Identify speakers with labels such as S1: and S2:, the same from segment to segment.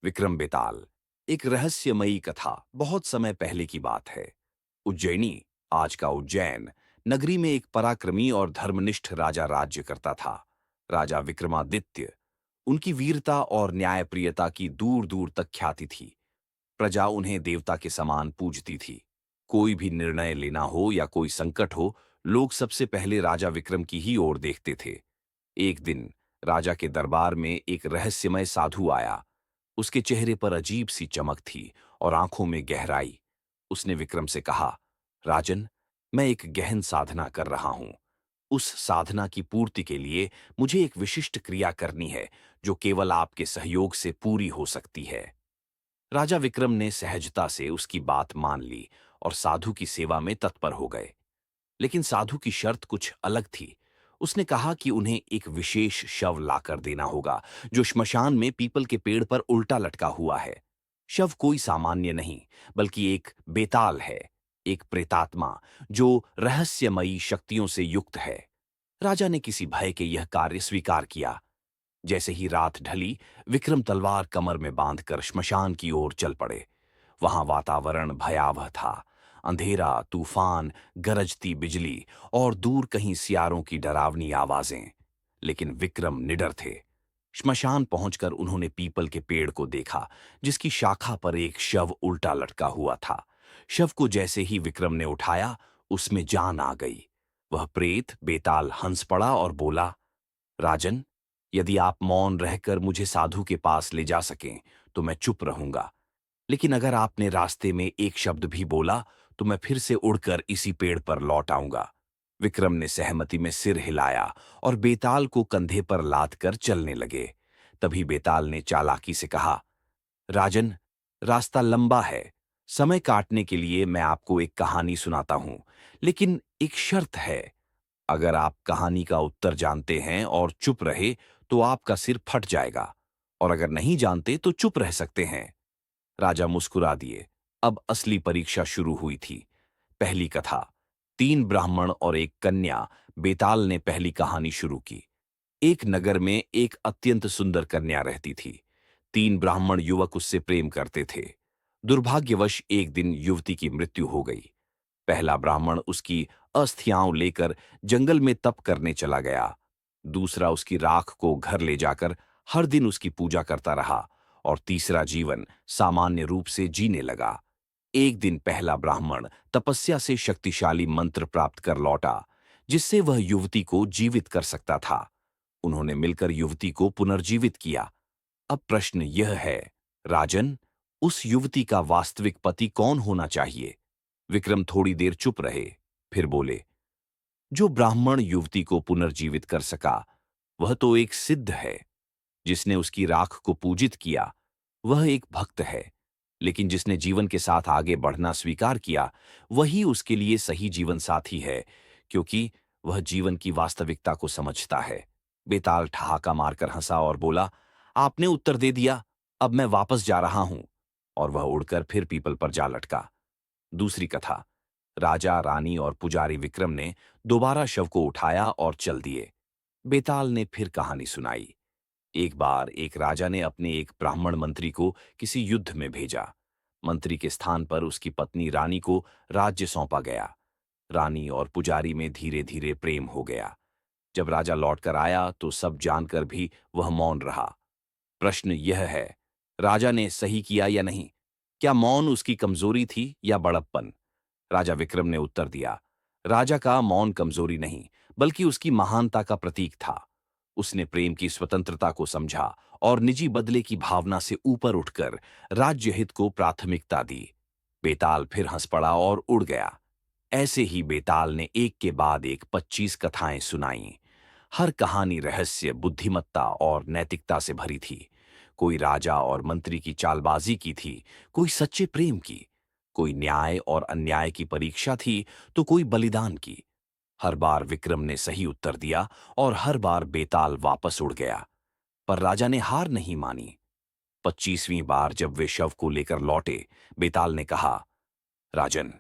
S1: विक्रम बेताल। एक रहस्यमयी कथा बहुत समय पहले की बात है। उज्जैनी, आज का उज्जैन नगरी में एक पराक्रमी और धर्मनिष्ठ राजा राज्य करता था। राजा विक्रमादित्य। उनकी वीरता और न्यायप्रियता की दूर दूर तक ख्याति थी। प्रजा उन्हें देवता के समान पूजती थी। कोई भी निर्णय लेना हो या कोई संकट हो, लोग सबसे पहले राजा विक्रम की ही ओर देखते थे। एक दिन राजा के दरबार में एक रहस्यमय साधु आया। उसके चेहरे पर अजीब सी चमक थी और आंखों में गहराई। उसने विक्रम से कहा, राजन, मैं एक गहन साधना कर रहा हूं। उस साधना की पूर्ति के लिए मुझे एक विशिष्ट क्रिया करनी है जो केवल आपके सहयोग से पूरी हो सकती है। राजा विक्रम ने सहजता से उसकी बात मान ली और साधु की सेवा में तत्पर हो गए। लेकिन साधु की शर्त कुछ अलग थी। उसने कहा कि उन्हें एक विशेष शव लाकर देना होगा जो श्मशान में पीपल के पेड़ पर उल्टा लटका हुआ है। शव कोई सामान्य नहीं, बल्कि एक बेताल है, एक प्रेतात्मा जो रहस्यमयी शक्तियों से युक्त है। राजा ने किसी भय के यह कार्य स्वीकार किया। जैसे ही रात ढली, विक्रम तलवार कमर में बांधकर श्मशान की ओर चल पड़े। वहां वातावरण भयावह था। अंधेरा, तूफान, गरजती बिजली और दूर कहीं सियारों की डरावनी आवाजें। लेकिन विक्रम निडर थे। श्मशान पहुंचकर उन्होंने पीपल के पेड़ को देखा, जिसकी शाखा पर एक शव उल्टा लटका हुआ था। शव को जैसे ही विक्रम ने उठाया, उसमें जान आ गई। वह प्रेत बेताल हंस पड़ा और बोला, राजन, यदि आप मौन रहकर मुझे साधु के पास ले जा सकें तो मैं चुप रहूंगा। लेकिन अगर आपने रास्ते में एक शब्द भी बोला तो मैं फिर से उड़कर इसी पेड़ पर लौट आऊंगा। विक्रम ने सहमति में सिर हिलाया और बेताल को कंधे पर लाद कर चलने लगे। तभी बेताल ने चालाकी से कहा, राजन, रास्ता लंबा है। समय काटने के लिए मैं आपको एक कहानी सुनाता हूं, लेकिन एक शर्त है। अगर आप कहानी का उत्तर जानते हैं और चुप रहे तो आपका सिर फट जाएगा, और अगर नहीं जानते तो चुप रह सकते हैं। राजा मुस्कुरा दिए। अब असली परीक्षा शुरू हुई थी। पहली कथा। तीन ब्राह्मण और एक कन्या। बेताल ने पहली कहानी शुरू की। एक नगर में एक अत्यंत सुंदर कन्या रहती थी। तीन ब्राह्मण युवक उससे प्रेम करते थे। दुर्भाग्यवश एक दिन युवती की मृत्यु हो गई। पहला ब्राह्मण उसकी अस्थियां लेकर जंगल में तप करने चला गया। दूसरा उसकी राख को घर ले जाकर हर दिन उसकी पूजा करता रहा, और तीसरा जीवन सामान्य रूप से जीने लगा। एक दिन पहला ब्राह्मण तपस्या से शक्तिशाली मंत्र प्राप्त कर लौटा, जिससे वह युवती को जीवित कर सकता था। उन्होंने मिलकर युवती को पुनर्जीवित किया। अब प्रश्न यह है, राजन, उस युवती का वास्तविक पति कौन होना चाहिए? विक्रम थोड़ी देर चुप रहे, फिर बोले, जो ब्राह्मण युवती को पुनर्जीवित कर सका, वह तो एक सिद्ध है। जिसने उसकी राख को पूजित किया, वह एक भक्त है। लेकिन जिसने जीवन के साथ आगे बढ़ना स्वीकार किया, वही उसके लिए सही जीवन साथी है, क्योंकि वह जीवन की वास्तविकता को समझता है। बेताल ठहाका मारकर हंसा और बोला, आपने उत्तर दे दिया, अब मैं वापस जा रहा हूं। और वह उड़कर फिर पीपल पर जा लटका। दूसरी कथा। राजा, रानी और पुजारी विक्रम ने दोबारा शव को उठाया और चल दिए। बेताल ने फिर कहानी सुनाई। एक बार एक राजा ने अपने एक ब्राह्मण मंत्री को किसी युद्ध में भेजा। मंत्री के स्थान पर उसकी पत्नी रानी को राज्य सौंपा गया। रानी और पुजारी में धीरे धीरे प्रेम हो गया। जब राजा लौटकर आया तो सब जानकर भी वह मौन रहा। प्रश्न यह है, राजा ने सही किया या नहीं? क्या मौन उसकी कमजोरी थी या बड़प्पन? राजा विक्रम ने उत्तर दिया, राजा का मौन कमजोरी नहीं, बल्कि उसकी महानता का प्रतीक था। उसने प्रेम की स्वतंत्रता को समझा और निजी बदले की भावना से ऊपर उठकर राज्य हित को प्राथमिकता दी। बेताल फिर हंस पड़ा और उड़ गया। ऐसे ही बेताल ने एक के बाद एक 25 कथाएं सुनाईं। हर कहानी रहस्य, बुद्धिमत्ता और नैतिकता से भरी थी। कोई राजा और मंत्री की चालबाजी की थी, कोई सच्चे प्रेम की, कोई न्याय और अन्याय की परीक्षा थी, तो कोई बलिदान की। हर बार विक्रम ने सही उत्तर दिया और हर बार बेताल वापस उड़ गया। पर राजा ने हार नहीं मानी। 25वीं बार जब वे शव को लेकर लौटे, बेताल ने कहा, राजन,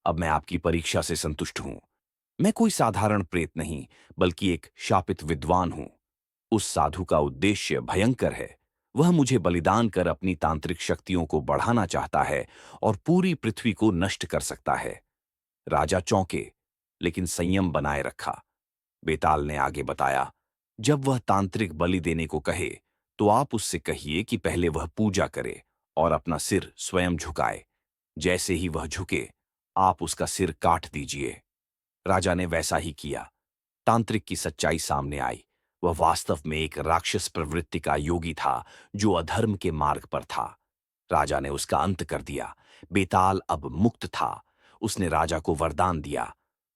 S1: अब मैं आपकी परीक्षा से संतुष्ट हूं। मैं कोई साधारण प्रेत नहीं, बल्कि एक शापित विद्वान हूं। उस साधु का उद्देश्य भयंकर है। वह मुझे बलिदान कर अपनी तांत्रिक शक्तियों को बढ़ाना चाहता है और पूरी पृथ्वी को नष्ट कर सकता है। राजा चौंके, लेकिन संयम बनाए रखा। बेताल ने आगे बताया, जब वह तांत्रिक बलि देने को कहे, तो आप उससे कहिए कि पहले वह पूजा करे और अपना सिर स्वयं झुकाए। जैसे ही वह झुके, आप उसका सिर काट दीजिए। राजा ने वैसा ही किया। तांत्रिक की सच्चाई सामने आई। वह वास्तव में एक राक्षस प्रवृत्ति का योगी था, जो अधर्म के मार्ग पर था। राजा ने उसका अंत कर दिया। बेताल अब मुक्त था। उसने राजा को वरदान दिया,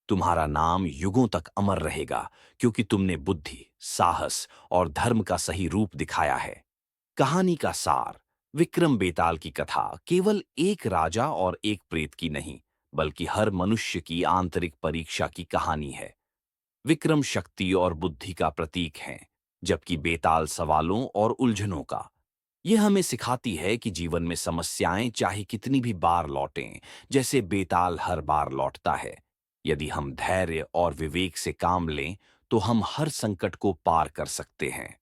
S1: तुम्हारा नाम युगों तक अमर रहेगा, क्योंकि तुमने बुद्धि, साहस और धर्म का सही रूप दिखाया है। कहानी का सार: विक्रम बेताल की कथा केवल एक राजा और एक प्रेत की नहीं, बल्कि हर मनुष्य की आंतरिक परीक्षा की कहानी है। विक्रम शक्ति और बुद्धि का प्रतीक हैं, जबकि बेताल सवालों और उलझनों का। यह हमें सिखाती है कि जीवन में समस्याएं चाहे कितनी भी बार लौटें, जैसे बेताल हर बार लौटता है, यदि हम धैर्य और विवेक से काम लें, तो हम हर संकट को पार कर सकते हैं।